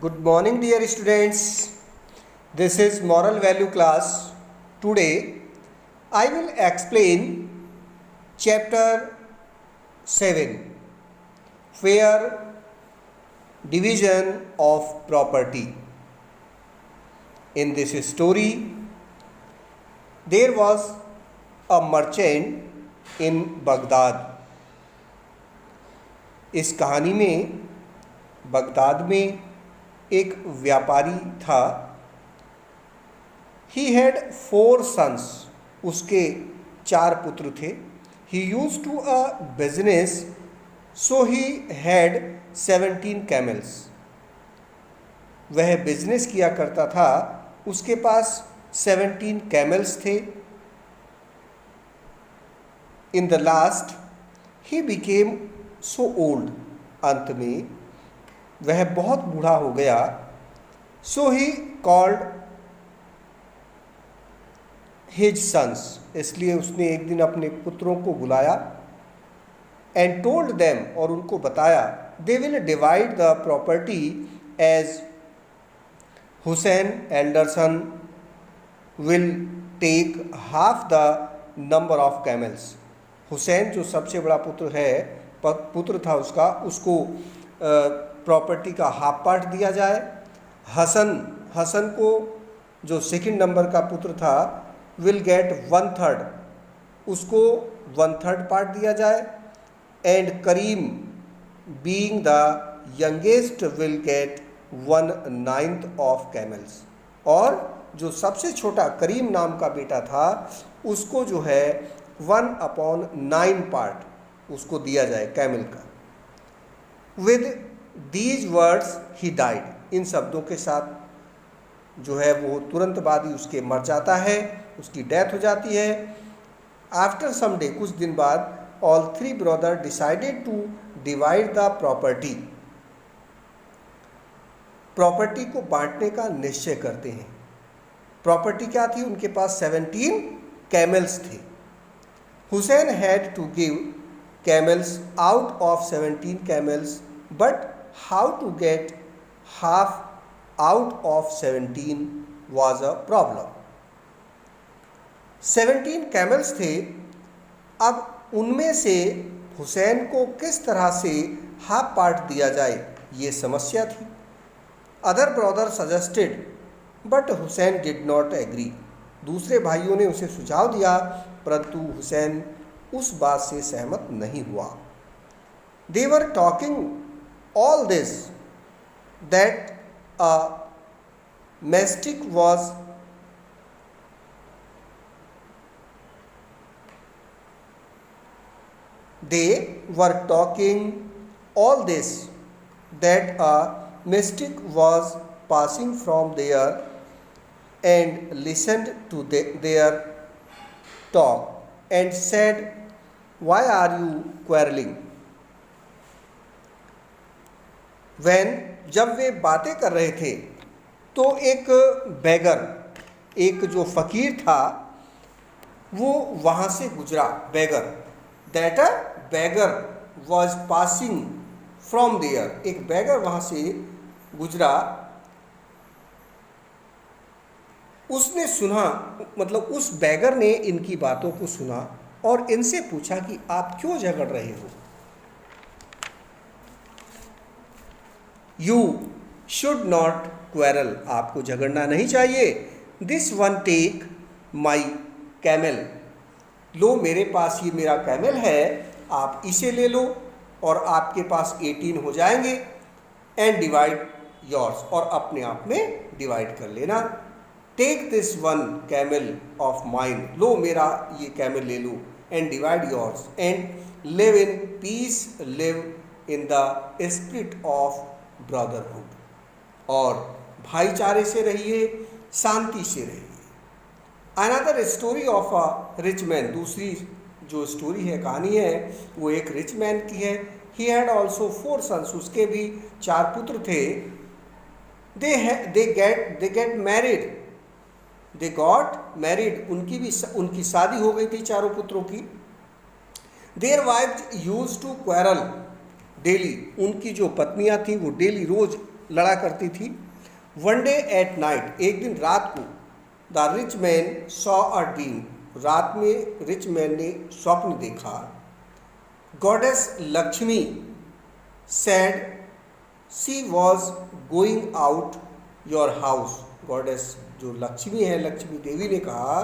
Good morning, dear students. This is moral value class. Today I will explain chapter 7, fair division of property. In this story, there was a merchant in Baghdad. इस कहानी में Baghdad में एक व्यापारी था. He had 4 sons. उसके 4 पुत्र थे. He used to a business, so he had 17 camels. वह बिजनेस किया करता था, उसके पास 17 camels थे. In the last he became so old. अंत में वह बहुत बूढ़ा हो गया. So he called his sons. इसलिए उसने एक दिन अपने पुत्रों को बुलाया. एंड टोल्ड देम, और उनको बताया, they will divide the property as Hussain elder son will take half the number of camels. Hussain जो सबसे बड़ा पुत्र था उसको प्रॉपर्टी का हाफ पार्ट दिया जाए. हसन को जो सेकंड नंबर का पुत्र था विल गेट 1/3, उसको 1/3 पार्ट दिया जाए. And Karim being the youngest will get 1/9 of camels. और जो सबसे छोटा करीम नाम का बेटा था उसको जो है 1/9 पार्ट उसको दिया जाए कैमल का. With these words he died. इन शब्दों के साथ जो है वो तुरंत बाद ही उसके मर जाता है, उसकी डेथ हो जाती है. आफ्टर सम डे, कुछ दिन बाद, all 3 brother decided to divide the property. Property को बांटने का निश्चय करते हैं. प्रॉपर्टी क्या थी? उनके पास 17 कैमल्स थे. Hussain had to give camels out of 17 camels, but how to get half out of 17 was a problem. 17 camels थे. अब उनमें से हुसैन को किस तरह से हाफ पार्ट दिया जाए, ये समस्या थी. Other brother suggested but Hussain did not agree. दूसरे भाइयों ने उसे सुझाव दिया, परंतु हुसैन उस बात से सहमत नहीं हुआ. They were talking all this that a mystic was they were talking all this that a mystic was passing from there and listened to their talk and said, why are you quarreling? When जब वे बातें कर रहे थे तो एक बेगर, एक जो फकीर था, वो वहाँ से गुजरा. Beggar, that a beggar was passing from there. एक बेगर वहाँ से गुजरा. उसने सुना, मतलब उस बैगर ने इनकी बातों को सुना और इनसे पूछा कि आप क्यों झगड़ रहे हो. You should not quarrel. आपको झगड़ना नहीं चाहिए. This one take my camel. लो, मेरे पास ये मेरा कैमल है, आप इसे ले लो और आपके पास 18 हो जाएंगे. एंड डिवाइड योर्स, और अपने आप में डिवाइड कर लेना. Take this one camel of mine. लो, मेरा ये कैमल ले लो. And divide yours and live in peace, live in the spirit of brotherhood. और भाईचारे से रहिए, शांति से रहिए. Another story of a rich man. दूसरी जो स्टोरी है, कहानी है, वो एक रिच मैन की है. He had also 4 sons. उसके भी 4 पुत्र थे. They get married. They got married. उनकी शादी हो गई थी चारों पुत्रों की. Their wives used to quarrel daily. उनकी जो पत्नियां थी वो डेली रोज लड़ा करती थी। वन डे एट नाइट, एक दिन रात को, the rich man saw a dream, रात में रिच मैन ने स्वप्न देखा। Goddess Lakshmi said she was going out your house, goddess जो लक्ष्मी है, लक्ष्मी देवी ने कहा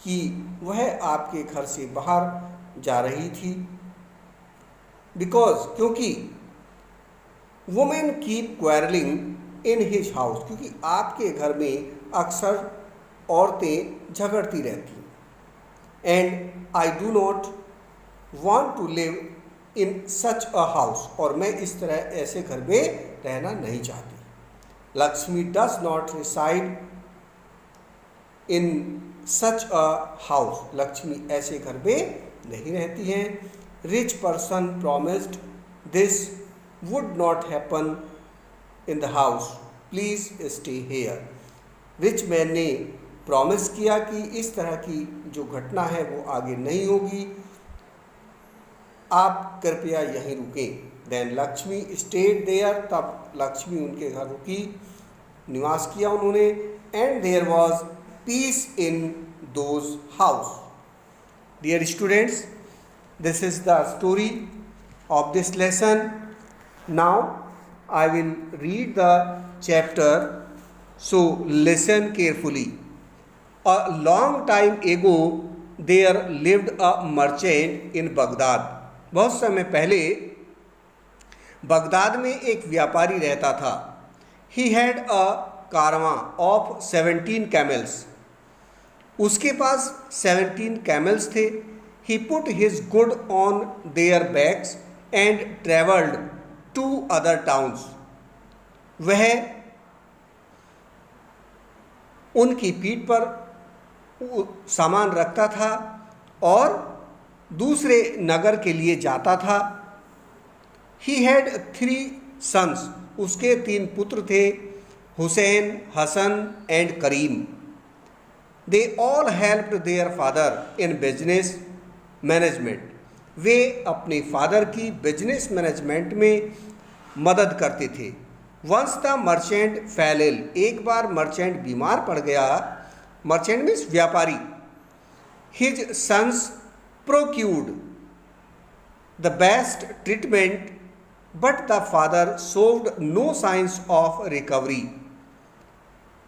कि वह आपके घर से बाहर जा रही थी। बिकॉज, क्योंकि women keep quarrelling in his house, क्योंकि आपके घर में अक्सर औरतें झगड़ती रहती। And I do not want to live in such a house, और मैं इस तरह ऐसे घर में रहना नहीं चाहती। Lakshmi does not reside in such a house, Lakshmi ऐसे घर में नहीं रहती हैं। Rich person promised this would not happen in the house, please stay here, rich man ने प्रॉमिस किया कि इस तरह की जो घटना है वो आगे नहीं होगी, आप कृपया यहीं रुकें। देन लक्ष्मी स्टेड देयर, तब लक्ष्मी उनके घर रुकी, निवास किया उन्होंने। And there was peace in those house. Dear students, this is the story of this lesson. Now I will read the chapter, so listen carefully. A long time ago there lived a merchant in Baghdad. बहुत समय पहले Baghdad में एक व्यापारी रहता था। He had a caravan of 17 camels. उसके पास 17 camels थे। He put his good on their backs and travelled to other towns. वह उनकी पीठ पर सामान रखता था और दूसरे नगर के लिए जाता था। He had 3 sons. उसके 3 पुत्र थे, Hussain, Hasan and Karim. They all helped their father in business management, वे अपने फादर की बिजनेस मैनेजमेंट में मदद करते थे। Once the merchant fell ill, एक बार मर्चेंट बीमार पड़ गया। मर्चेंट मीन्स व्यापारी। His sons procured the best treatment but the father showed no signs of recovery,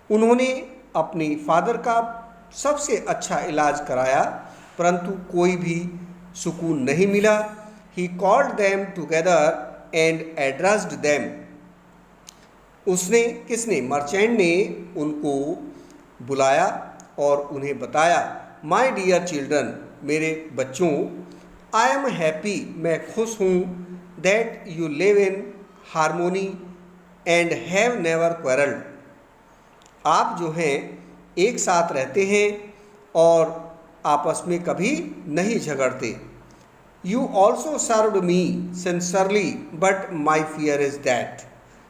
उन्होंने अपने फादर का सबसे अच्छा इलाज कराया परंतु कोई भी सुकून नहीं मिला। He called them together and addressed them, उसने, किसने, मर्चेंट ने उनको बुलाया और उन्हें बताया, माई डियर चिल्ड्रन, मेरे बच्चों, आई एम हैप्पी, मैं खुश हूँ, that you live in harmony and have never quarrelled, आप जो हैं एक साथ रहते हैं और आपस में कभी नहीं झगड़ते। You also served me सिंसरली but my fear is that,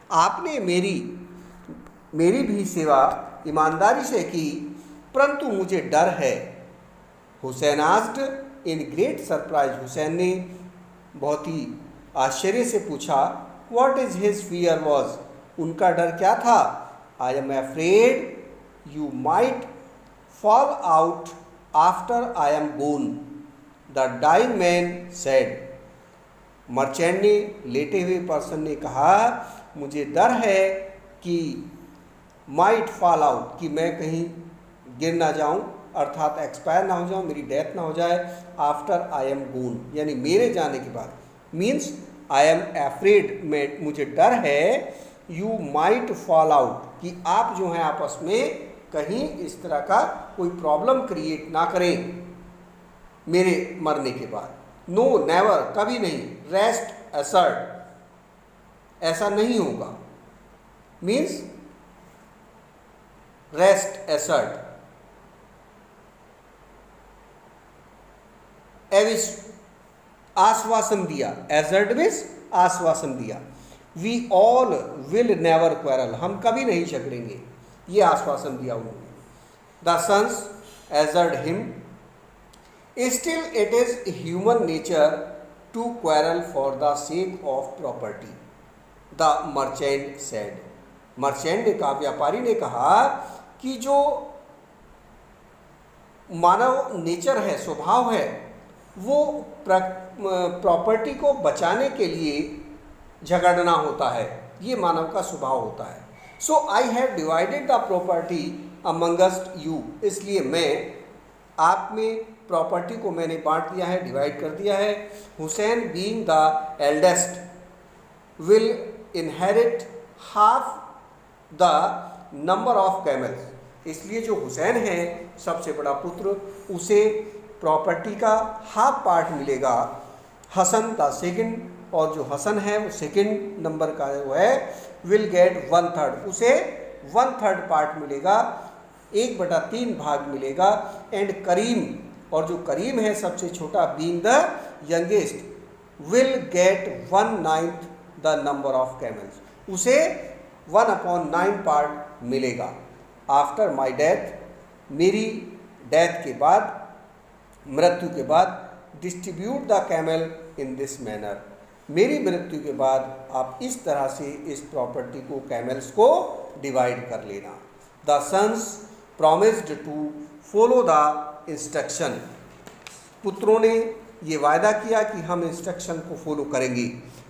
आपने मेरी भी सेवा ईमानदारी से की परंतु मुझे डर है। Hussain asked in great surprise, Hussain ने बहुत ही आश्चर्य से पूछा, what is his fear was, उनका डर क्या था। I am afraid you might fall out after I am gone, the dying man said, merchant ने, लेटे हुए पर्सन ने कहा, मुझे डर है कि माइट फॉल आउट, कि मैं कहीं गिर ना जाऊं, अर्थात एक्सपायर ना हो जाऊं, मेरी डेथ ना हो जाए, आफ्टर आई एम गोन, यानी मेरे जाने के बाद, मीन्स आई एम एफ्रेड, में मुझे डर है, यू माइट फॉल आउट, कि आप जो हैं आपस में कहीं इस तरह का कोई प्रॉब्लम क्रिएट ना करें मेरे मरने के बाद। नो नेवर, कभी नहीं। रेस्ट असर्ट, ऐसा नहीं होगा, मीन्स रेस्ट असर्ट। एविस, आश्वासन दिया, एजर्ट मीन्स आश्वासन दिया। We all will never quarrel, हम कभी नहीं झगड़ेंगे, ये आश्वासन दिया उन्होंने। The sons assured him, still it is human nature to quarrel for the sake of property, the merchant said, merchant ने कहा, व्यापारी ने कहा कि जो मानव नेचर है, स्वभाव है, वो प्रॉपर्टी को बचाने के लिए झगड़ना होता है, ये मानव का स्वभाव होता है। So I have divided the property amongst you, इसलिए मैं आप में प्रॉपर्टी को मैंने बांट दिया है, डिवाइड कर दिया है। Hussain being the eldest will inherit half the number of camels, इसलिए जो हुसैन है सबसे बड़ा पुत्र, उसे प्रॉपर्टी का हाफ पार्ट मिलेगा। हसन द सेकंड, और जो हसन है वो सेकंड नंबर का है, वो है विल गेट 1/3, उसे 1/3 पार्ट मिलेगा, 1/3 भाग मिलेगा। एंड करीम, और जो करीम है सबसे छोटा, being the youngest, will get 1/9 the number of camels, उसे 1/9 पार्ट मिलेगा। आफ्टर माई डेथ, मेरी डेथ के बाद, मृत्यु के बाद, distribute the camel in this manner, मेरी मृत्यु के बाद आप इस तरह से इस प्रॉपर्टी को, कैमल्स को डिवाइड कर लेना। The sons promised to follow the instruction, पुत्रों ने ये वायदा किया कि हम इंस्ट्रक्शन को फॉलो करेंगे।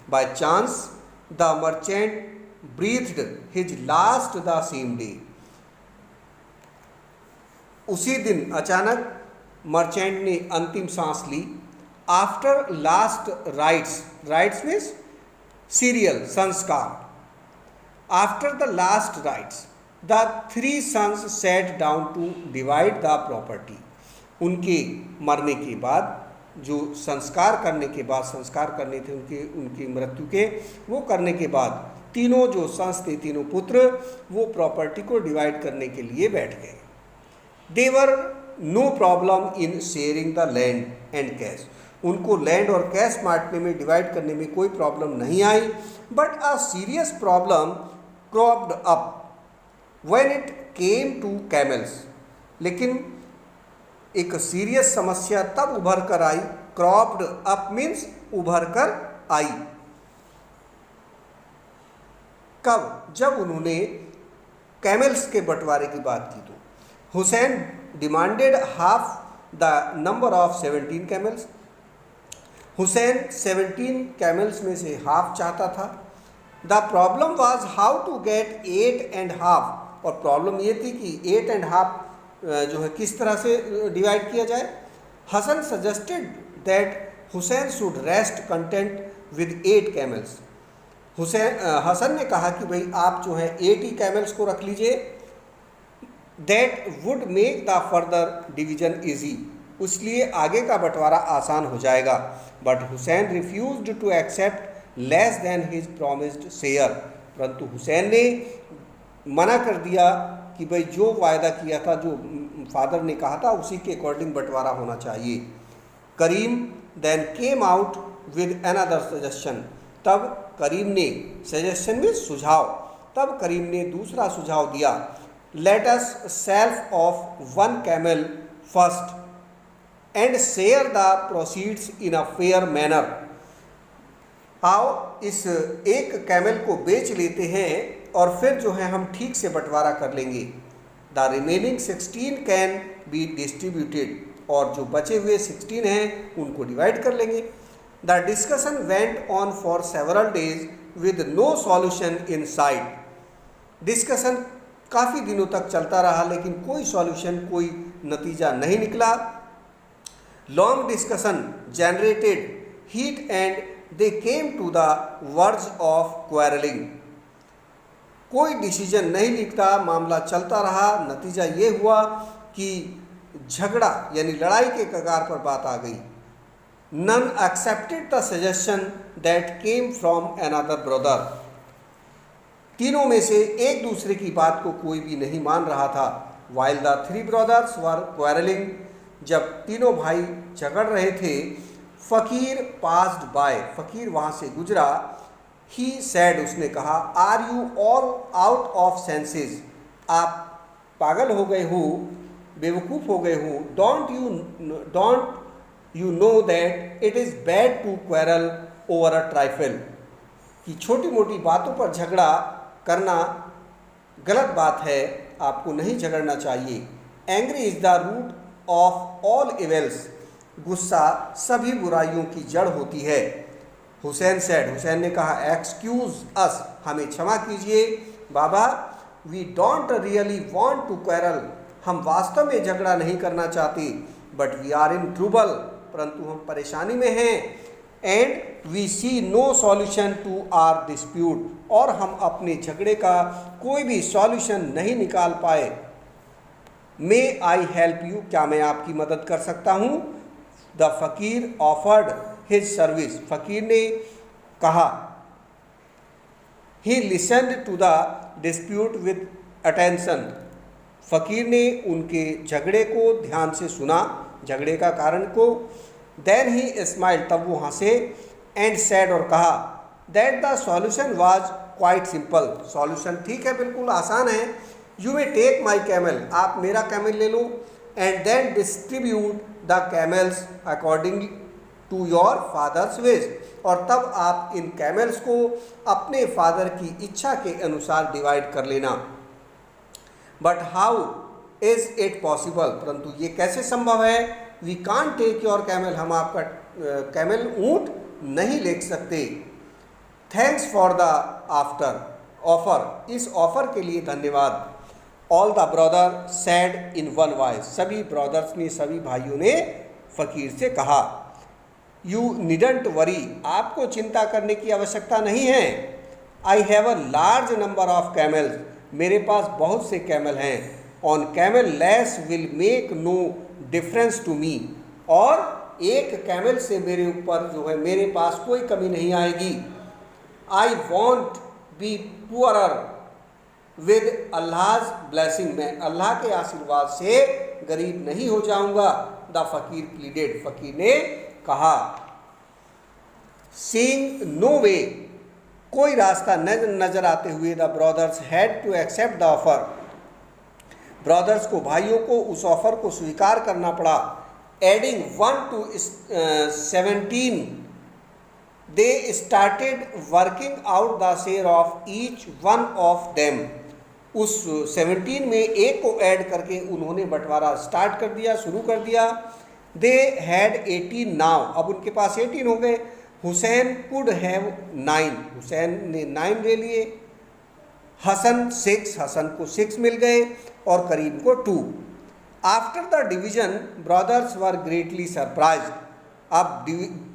By chance the merchant breathed his last the same day, उसी दिन अचानक मर्चेंट ने अंतिम सांस ली। After last rites, rites means serial, संस्कार। After the last rites the 3 sons sat down to divide the property, उनके मरने के बाद, जो संस्कार करने के बाद, संस्कार करने थे उनकी मृत्यु के, वो करने के बाद तीनों जो सन्स थे, तीनों पुत्र, वो प्रॉपर्टी को डिवाइड करने के लिए बैठ गए। There were no problem in sharing the land and cash, उनको लैंड और कैश बांटने में, डिवाइड करने में कोई प्रॉब्लम नहीं आई। But a serious problem cropped up when it came to camels, लेकिन एक सीरियस समस्या तब उभर कर आई, क्रॉप्ड अप मीन्स उभर कर आई, कब? जब उन्होंने कैमल्स के बंटवारे की बात की तो Hussain demanded half the number of 17 camels, Hussain 17 camels में से हाफ चाहता था। The problem was how to get 8.5, और प्रॉब्लम ये थी कि 8.5 जो है किस तरह से डिवाइड किया जाए। Hasan suggested that Hussain should rest content with 8 camels, Hasan ने कहा कि भाई आप जो है 80 कैमल्स को रख लीजिए, that would make the further division easy, इसलिए आगे का बंटवारा आसान हो जाएगा। But Hussain refused to accept less than his promised share, परंतु हुसैन ने मना कर दिया कि भाई जो वायदा किया था, जो फादर ने कहा था, उसी के अकॉर्डिंग बंटवारा होना चाहिए। Karim then came out with another suggestion, तब करीम ने, सजेशन में सुझाव, तब करीम ने दूसरा सुझाव दिया। Let us self of 1 camel first and share the proceeds in a fair manner, आओ इस एक कैमल को बेच लेते हैं और फिर जो है हम ठीक से बंटवारा कर लेंगे। The remaining 16 can be distributed, और जो बचे हुए 16 हैं उनको डिवाइड कर लेंगे। The discussion went on for several days with no solution in sight, discussion काफ़ी दिनों तक चलता रहा लेकिन कोई सॉल्यूशन, कोई नतीजा नहीं निकला। Long discussion generated heat and they came to the verge of quarrelling, कोई डिसीजन नहीं निकला, मामला चलता रहा, नतीजा ये हुआ कि झगड़ा यानी लड़ाई के कगार पर बात आ गई। None accepted the suggestion that came from another brother, तीनों में से एक दूसरे की बात को कोई भी नहीं मान रहा था। While the 3 brothers were quarrelling, जब तीनों भाई झगड़ रहे थे, फ़कीर पास्ड बाय, फ़कीर वहाँ से गुजरा। ही सैड, उसने कहा, are you all out of senses, आप पागल हो गए हो, बेवकूफ़ हो गए हो। Don't you know that it is bad to quarrel over a trifle, कि छोटी मोटी बातों पर झगड़ा करना गलत बात है, आपको नहीं झगड़ना चाहिए। Angry is the root of all evils, गुस्सा सभी बुराइयों की जड़ होती है। हुसैन सेड, हुसैन ने कहा, एक्सक्यूज अस, हमें क्षमा कीजिए बाबा, we don't really want to quarrel, हम वास्तव में झगड़ा नहीं करना चाहते, but we are in trouble, परंतु हम परेशानी में हैं, and we see no solution to our dispute, और हम अपने झगड़े का कोई भी सॉल्यूशन नहीं निकाल पाए। मे आई हेल्प यू, क्या मैं आपकी मदद कर सकता हूँ? द फ़कीर ऑफर्ड हिज सर्विस, फ़कीर ने कहा। He listened to the dispute with attention, फ़कीर ने उनके झगड़े को ध्यान से सुना, झगड़े का कारण को। देन ही स्माइल, तब वो हंसे, एंड सेड, और कहा, that the solution was quite simple, solution ठीक है, बिल्कुल आसान है। You may take my camel, आप मेरा कैमल ले लो, and then distribute the camels according to your father's wish, और तब आप इन कैमल्स को अपने फादर की इच्छा के अनुसार डिवाइड कर लेना। But how is it possible, परंतु ये कैसे संभव है? We can't take your camel, हम आपका कैमल ऊँट नहीं ले सकते। Thanks for the after offer, इस ऑफर के लिए धन्यवाद। All the brother said in one voice, सभी ब्रदर्स ने, सभी भाइयों ने फ़कीर से कहा, यू नीडंट वरी, आपको चिंता करने की आवश्यकता नहीं है। I have a large number of camels, मेरे पास बहुत से कैमल हैं। On camel less will make no difference to me, और एक कैमल से मेरे ऊपर जो है, मेरे पास कोई कमी नहीं आएगी। I won't be poorer with Allah's blessing, मैं अल्लाह के आशीर्वाद से गरीब नहीं हो जाऊंगा। द फ़कीर प्लीडेड, फ़कीर ने कहा। सीइंग नो वे, कोई रास्ता नजर आते हुए, the brothers had to accept the offer, brothers को, भाइयों को उस ऑफर को स्वीकार करना पड़ा। Adding 1 to 17, they started working out the share of each one of them, उस 17 में एक को ऐड करके उन्होंने बंटवारा स्टार्ट कर दिया, शुरू कर दिया। दे हैड 18 नाउ, अब उनके पास 18 हो गए। हुसैन कुड हैव 9, हुसैन ने 9 ले लिए। हसन 6, हसन को 6 मिल गए, और करीम को 2। After the division brothers were greatly surprised, अब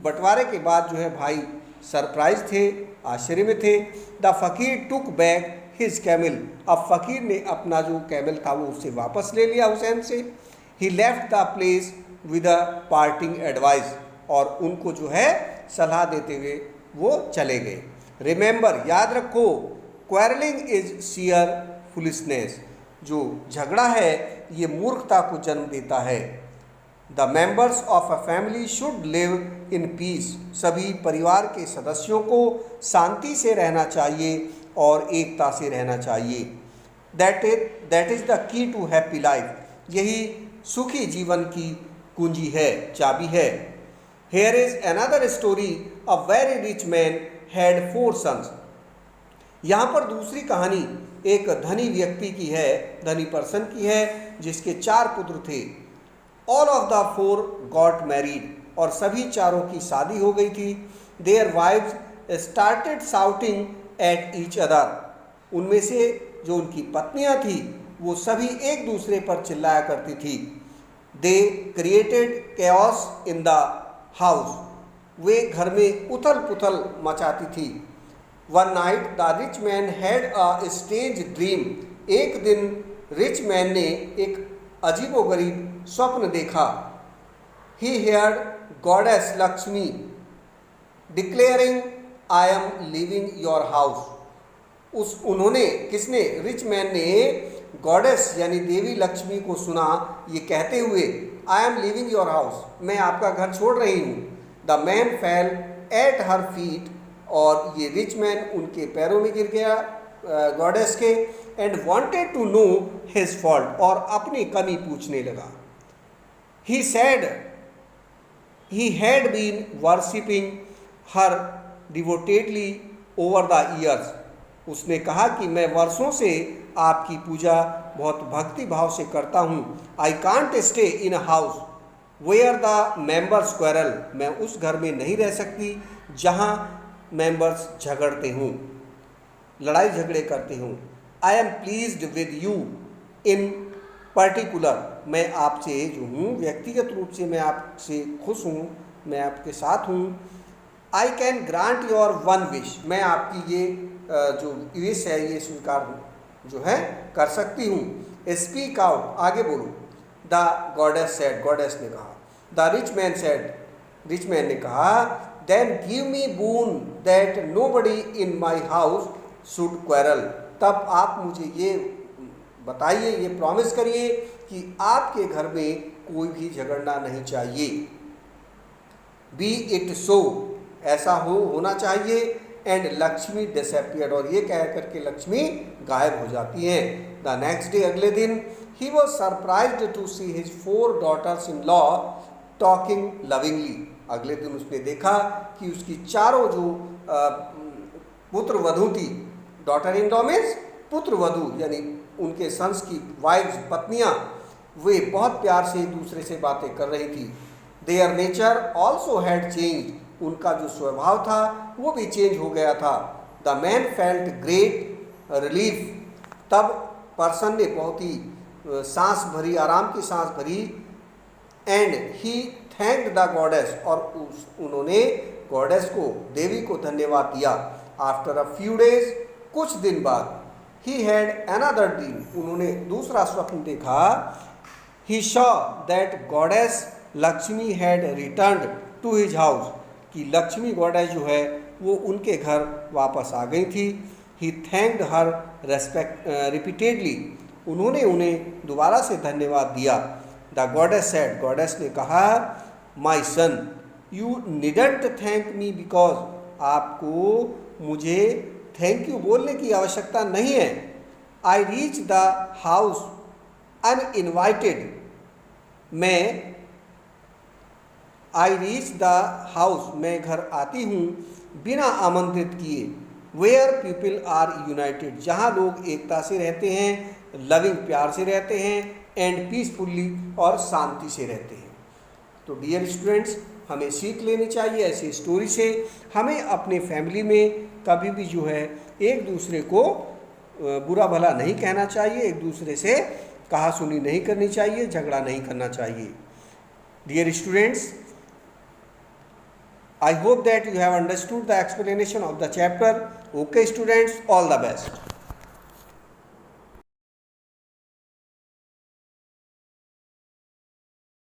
बंटवारे के बाद जो है भाई सरप्राइज थे, आश्चर्य में थे। द फ़कीर टुक बैक हिज कैमल, अब फ़कीर ने अपना जो कैमल था वो उससे वापस ले लिया हुसैन से। He left the place with a parting advice, और उनको जो है सलाह देते हुए वो चले गए। रिमेंबर, याद रखो, क्वेरलिंग इज शियर फुलिशनेस, जो झगड़ा है ये मूर्खता को जन्म देता है। The members of a family should live in piece, सभी परिवार के सदस्यों को शांति से रहना चाहिए और एकता से रहना चाहिए। That is the key to happy life, यही सुखी जीवन की कुंजी है, चाबी है। Here is another story, a very rich man had 4 sons, यहाँ पर दूसरी कहानी एक धनी व्यक्ति की है, धनी पर्सन की है, जिसके 4 पुत्र थे। All of the 4 got married, और सभी चारों की शादी हो गई थी। Their wives started shouting at each other, उनमें से जो उनकी पत्नियां थी वो सभी एक दूसरे पर चिल्लाया करती थी। They created chaos in the house, वे घर में उथल पुथल मचाती थी। One night the rich man had a strange dream, एक दिन रिच मैन ने एक अजीबोगरीब स्वप्न देखा। He heard goddess Lakshmi declaring I am living your house, उन्होंने, किसने, रिच मैन ने गॉडेस यानी देवी लक्ष्मी को सुना ये कहते हुए, आई एम लिविंग योर हाउस, मैं आपका घर छोड़ रही हूँ। The man fail at her feet, और ये रिच मैन उनके पैरों में गिर गया गॉडेस के। And wanted to know his fault, और अपनी कमी पूछने लगा। He said he had been worshipping her devotedly over the years, उसने कहा कि मैं वर्षों से आपकी पूजा बहुत भक्ति भाव से करता हूँ। I can't stay in a house where the members quarrel, मैं उस घर में नहीं रह सकती जहाँ मेंबर्स झगड़ते हों, लड़ाई झगड़े करते हों। I am pleased with you in particular, मैं आपसे जो हूँ व्यक्तिगत रूप से मैं आपसे खुश हूँ, मैं आपके साथ हूँ। I can grant your one wish, मैं आपकी ये जो विश है ये स्वीकार जो है कर सकती हूँ। स्पीक आउट, आगे बोलो। द गॉडेस सेड, गॉडेस ने कहा। The rich man said, rich man ने कहा। Then give me boon that nobody in my house should quarrel, तब आप मुझे ये बताइए, ये प्रॉमिस करिए कि आपके घर में कोई भी झगड़ना नहीं चाहिए। बी इट सो, ऐसा होना चाहिए। एंड लक्ष्मी डिसअपियर्ड, और ये कह करके लक्ष्मी गायब हो जाती हैं। द नेक्स्ट डे, अगले दिन, he was surprised to see his 4 daughters in law talking lovingly, अगले दिन उसने देखा कि उसकी चारों जो पुत्र वधू थी, डॉटर इन लॉ मीन्स पुत्र वधू, यानी उनके सन्स की वाइफ्स, पत्नियां, वे बहुत प्यार से एक दूसरे से बातें कर रही थी। Their nature also had change, उनका जो स्वभाव था वो भी चेंज हो गया था। The man felt great relief, तब पर्सन ने बहुत ही सांस भरी, आराम की सांस भरी। And he thanked the goddess, और उन्होंने गॉडेस को, देवी को धन्यवाद दिया। आफ्टर अ फ्यू डेज, कुछ दिन बाद, ही हैड अनदर ड्रीम, उन्होंने दूसरा स्वप्न देखा। He saw that goddess Lakshmi had returned to his house, कि लक्ष्मी गॉडेस जो है वो उनके घर वापस आ गई थी। ही थैंक्ड हर रिपीटेडली, उन्होंने उन्हें दोबारा से धन्यवाद दिया। द गॉडेस सेड, गॉडेस ने कहा, my son you needn't thank me because, आपको मुझे थैंक यू बोलने की आवश्यकता नहीं है। I reach the house uninvited, I reach the house, मैं घर आती हूँ बिना आमंत्रित किए। वेयर पीपल आर यूनाइटेड, जहाँ लोग एकता से रहते हैं, लविंग प्यार से रहते हैं, एंड पीसफुल्ली और शांति से रहते हैं। तो डियर स्टूडेंट्स, हमें सीख लेनी चाहिए ऐसी स्टोरी से। हमें अपने फैमिली में कभी भी जो है एक दूसरे को बुरा भला नहीं कहना चाहिए, एक दूसरे से कहा सुनी नहीं करनी चाहिए, झगड़ा नहीं करना चाहिए। Dear students, I hope that you have understood the explanation of the chapter. Okay students, all the best.